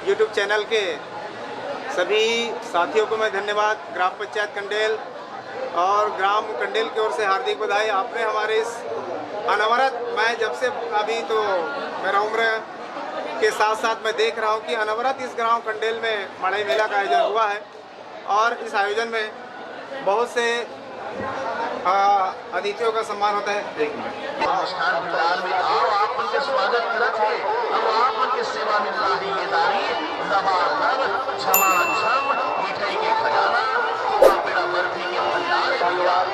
YouTube channel के सभी साथियों को मैं धन्यवाद, ग्राम पंचायत कंडेल और ग्राम कंडेल की ओर से हार्दिक बधाई। आपने हमारे इस अनवरत, मैं जब से अभी तो मेरा उम्र के साथ साथ मैं देख रहा हूँ कि अनवरत इस ग्राम कंडेल में मड़ई मेला का आयोजन हुआ है और इस आयोजन में बहुत से अतिथियों का सम्मान होता है। एक मिनट, आप उनके स्वागत रखे, अब आप उनकी सेवा में मिठाई के खजाना पेड़ा बर्फी के भंडार भंडार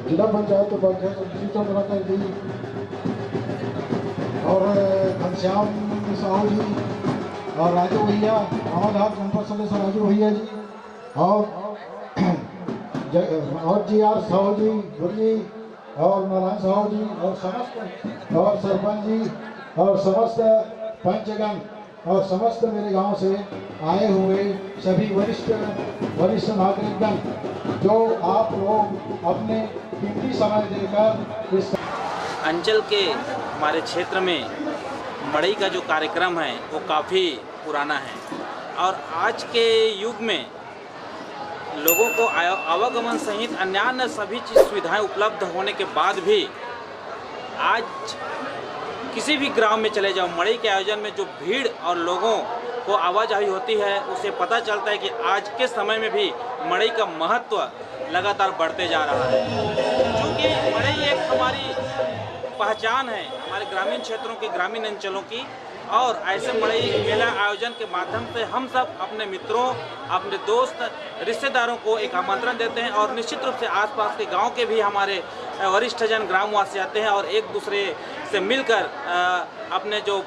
जिला पंचायत उपाध्यक्ष चंद्र जी और घनश्याम साहू जी और राजू भैया, अवधार जनपद सदस्य राजू भैया जी और जी आर साहू जी, गुरजी और नारायण साहू जी और समस्त और सरपंच जी और समस्त पंचगण और समस्त मेरे गांव से आए हुए सभी वरिष्ठ नागरिकगण, जो आप लोग अपने कीमती समय देकर इस अंचल के हमारे क्षेत्र में मड़ई का जो कार्यक्रम है वो काफ़ी पुराना है और आज के युग में लोगों को आवागमन सहित अन्य सभी चीज़ सुविधाएं उपलब्ध होने के बाद भी आज किसी भी ग्राम में चले जाओ, मड़ई के आयोजन में जो भीड़ और लोगों को आवाजाही होती है उससे पता चलता है कि आज के समय में भी मड़ई का महत्व लगातार बढ़ते जा रहा है। क्योंकि मड़ई एक हमारी पहचान है हमारे ग्रामीण क्षेत्रों की, ग्रामीण अंचलों की, और ऐसे मड़ई मेला आयोजन के माध्यम से हम सब अपने मित्रों, अपने दोस्त, रिश्तेदारों को एक आमंत्रण देते हैं और निश्चित रूप से आसपास के गांव के भी हमारे वरिष्ठ जन ग्रामवासी आते हैं और एक दूसरे से मिलकर अपने जो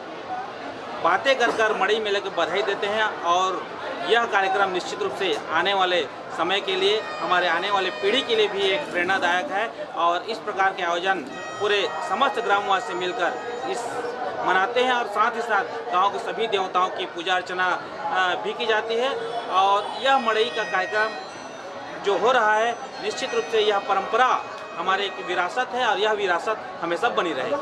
बातें कर मड़ई मेले को बधाई देते हैं। और यह कार्यक्रम निश्चित रूप से आने वाले समय के लिए, हमारे आने वाले पीढ़ी के लिए भी एक प्रेरणादायक है और इस प्रकार के आयोजन पूरे समस्त ग्रामवासी मिलकर इस मनाते हैं और साथ ही साथ गांव के सभी देवताओं की पूजा अर्चना भी की जाती है। और यह मड़ई का कार्यक्रम जो हो रहा है, निश्चित रूप से यह परंपरा हमारे एक विरासत है और यह विरासत हमेशा बनी रहेगी।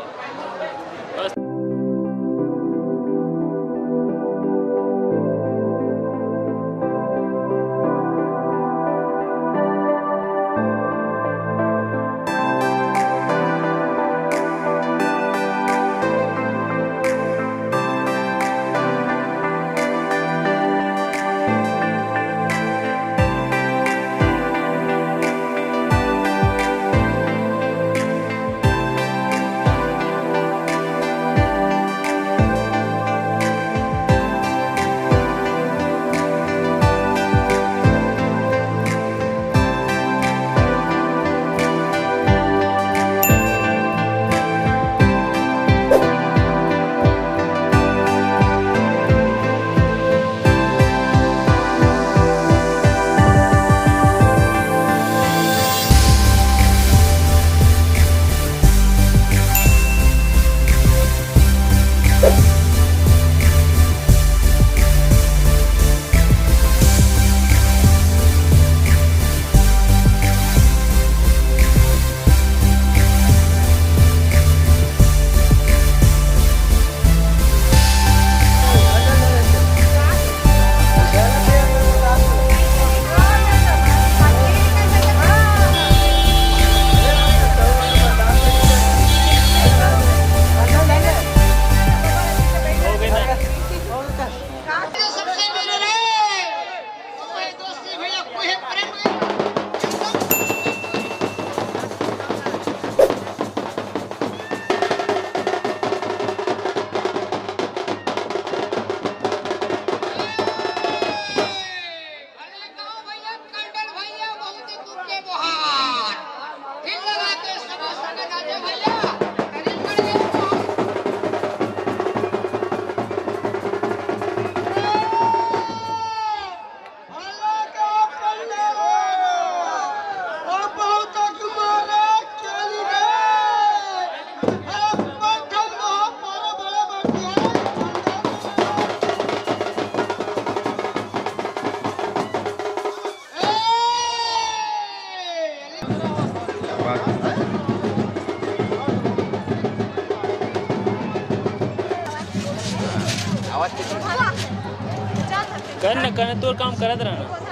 कर ना कर तो काम करत रहना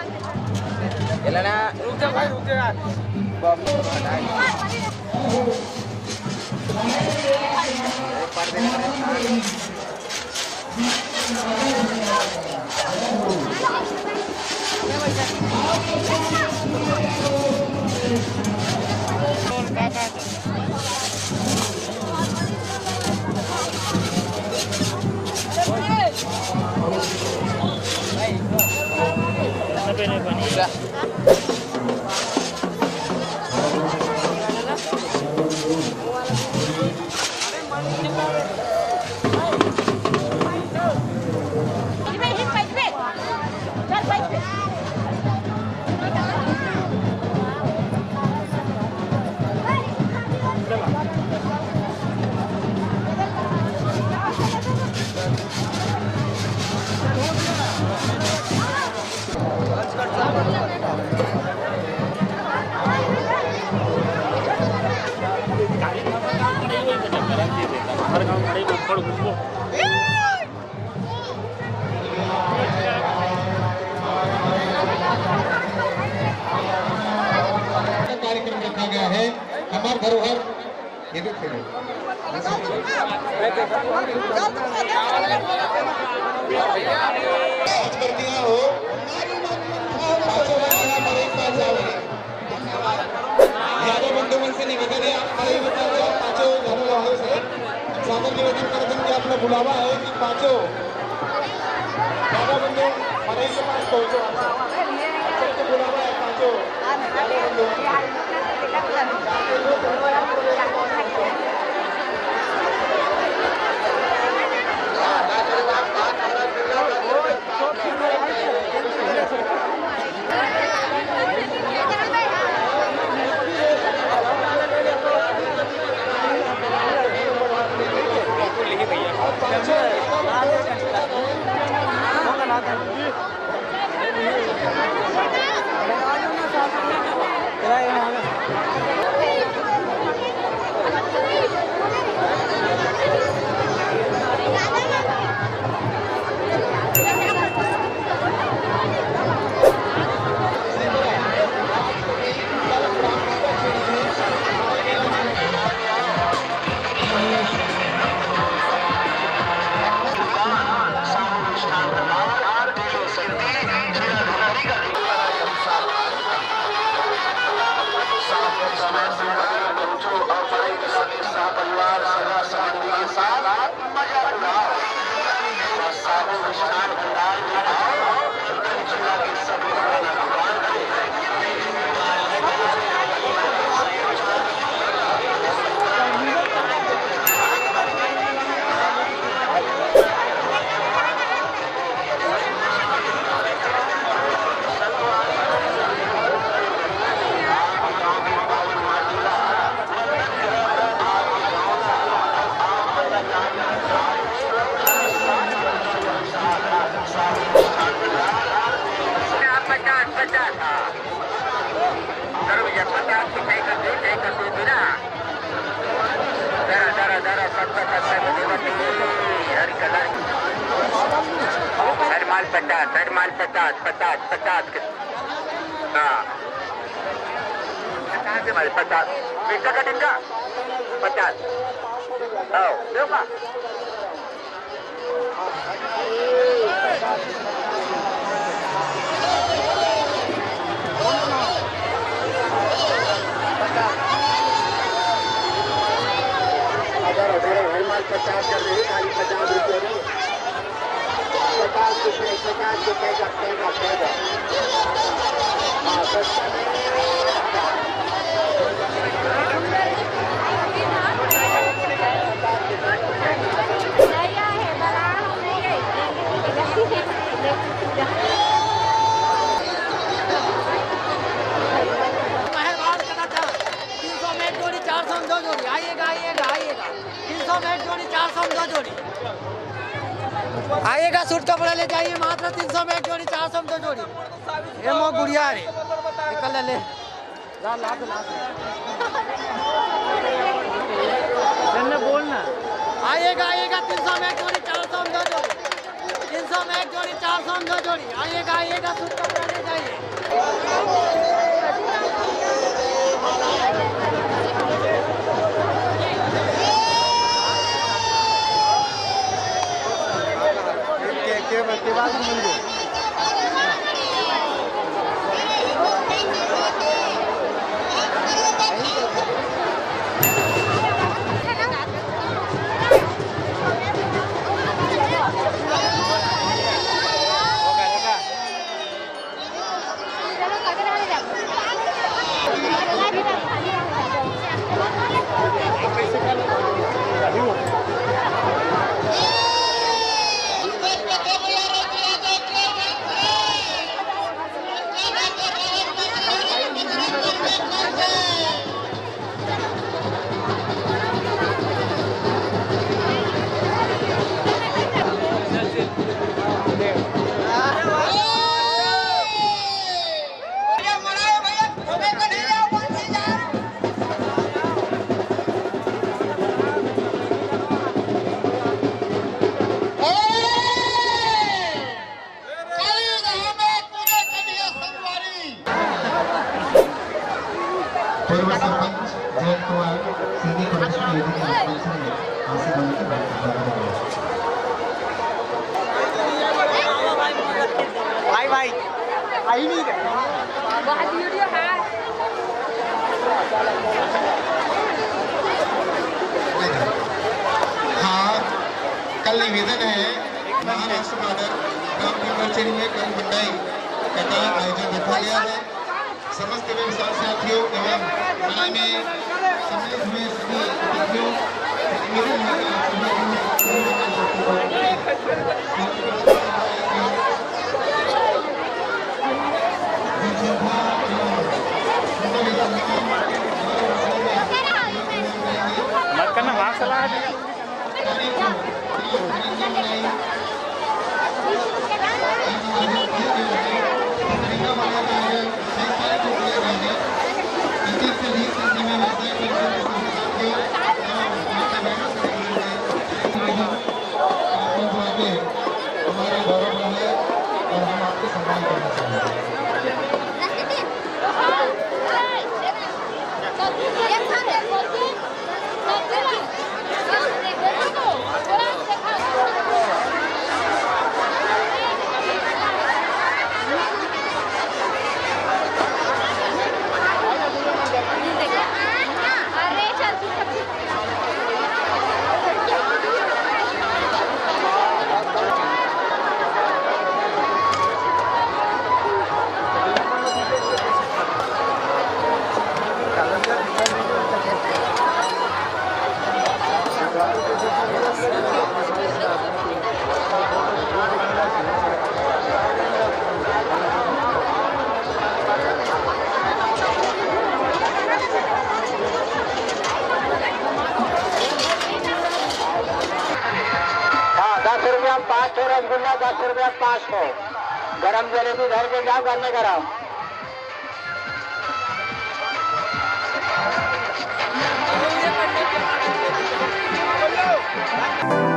कार्यक्रम रखा गया है हमार धरोहर ये भी खेले हो यादव बंधुओं से निवेदन है पांचों यादव वालों से सादर निवेदन करते हैं कि अपना बुलावा है कि पांचों यादव बंधु हमारे के पास पहुंचो अच्छा बुलावा है पांचों आइएगा सूट कपड़ा ले जाइए मात्र 300 में एक जोड़ी 400 में 2 जोड़ी ये मो गुड़िया रे निकल ले बोलना आइएगा 300 में एक जोड़ी 400 में 2 जोड़ी 400 जोड़ी आइएगा सूट कपड़ा ले जाइए। के बाद मिल गए। पूर्व सरपंच जयंत कुमार सीधी कमिश्नर योजना कमिश्नर ने हासिल होने की बात भाई आई नहीं है हाँ, कल निवेदन है महाराष्ट्र बॉर्डर ग्राम कचहरी में कल मंडाई का आयोजन रखा गया है। समस्त व्यवसाय साथियों एवं मेले में सम्मिलित हुए सभी अतिथियों मत करना मास्क लगा हमारा गौरव है और हम आपको सम्मान करना चाहेंगे। ₹10 5 ठो रसगुल्ला, ₹10 5 ठो गरम जलेबी धर के जाओ, घर में कराओ। Thank you.